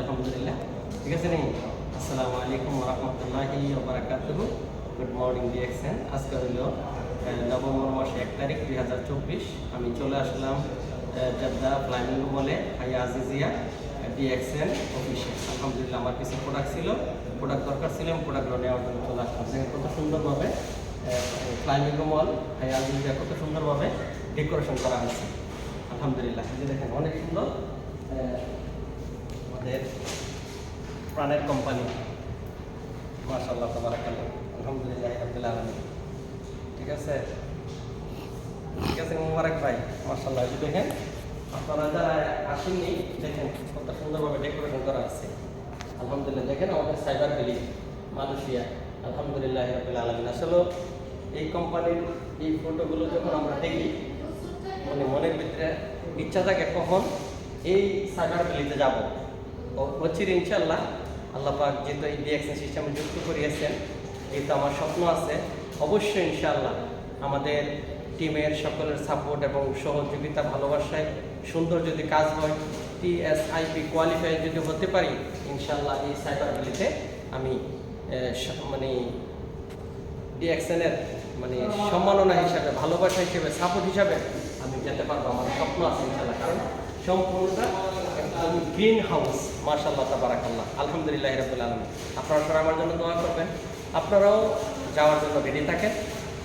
আলহামদুলিল্লাহ। ঠিক আছে নি? আসসালামু আলাইকুম ওয়া রাহমাতুল্লাহি ওয়া বারাকাতুহু। Good morning DXN. আজকে হলো নভেম্বর মাসে 1 তারিখ 2024। আমি চলে আসলাম জেদ্দা ফ্লামিঙ্গো মলে হাইয়া আজিজিয়া ডিএক্সএন অফিসে। আলহামদুলিল্লাহ আমার কিছু প্রোডাক্ট ছিল, প্রোডাক্ট দরকার ছিল, প্রোডাক্টগুলো নেওয়ার জন্য চলে আসলাম। দেখেন কত সুন্দরভাবে ফ্লামিঙ্গো মল হাইয়া আজিজিয়া কত সুন্দরভাবে ডেকোরেশন করা হয়েছে। আলহামদুলিল্লাহ, এই যে দেখেন অনেক সুন্দর আমাদের প্রাণের কোম্পানি। মাশাআল্লাহ তাবারাকাল্লাহ, আলহামদুলিল্লাহ রাব্বিল আলামিন। ঠিক আছে, ঠিক আছে মুবারক ভাই, মাশাআল্লাহ। এই দেখেন আপনারা যারা আসেননি, দেখেন কত সুন্দরভাবে ডেকোরেশন করা আছে। আলহামদুলিল্লাহ, দেখেন আমাদের সাইবার ভ্যালি মালয়েশিয়া। আলহামদুলিল্লাহ রাব্বিল আলামিন। আসলে এই কোম্পানির এই ফটোগুলো যখন আমরা দেখি, মানে মনের ভিতরে ইচ্ছা থাকে কখন এই সাইবার ভ্যালিতে যাব। অচির ইনশাআল্লাহ আল্লাহ পাক যেহেতু এই ডিএক্সএন সিস্টেমে যুক্ত করিয়েছেন, যেহেতু আমার স্বপ্ন আছে, অবশ্যই ইনশাআল্লাহ আমাদের টিমের সকলের সাপোর্ট এবং সহযোগিতা ভালোবাসায় সুন্দর যদি কাজ হয়, TSIP কোয়ালিফাই যদি হতে পারি, ইনশাআল্লাহ এই সাইবার ভ্যালিতে আমি মানে ডিএক্সএনের মানে সম্মাননা হিসাবে, ভালোবাসা হিসেবে, সাপোর্ট হিসাবে আমি যেতে পারবো। আমার স্বপ্ন আছে ইনশাআল্লাহ, কারণ সম্পূর্ণটা একদম গ্রিন হাউস। মাশাআল্লাহ তাবারাকাল্লাহ, আলহামদুলিল্লাহ রাব্বিল আলামিন। আপনারা সবাই আমার জন্য দোয়া করবেন, আপনারাও যাওয়ার জন্য রেডি থাকেন,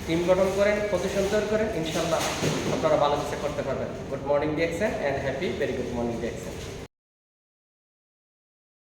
টিম গঠন করেন, পজিশন তৈরি করেন, ইনশাআল্লাহ আপনারা ভালো কিছু করতে পারবেন। Good morning DXN and happy very good morning DXN.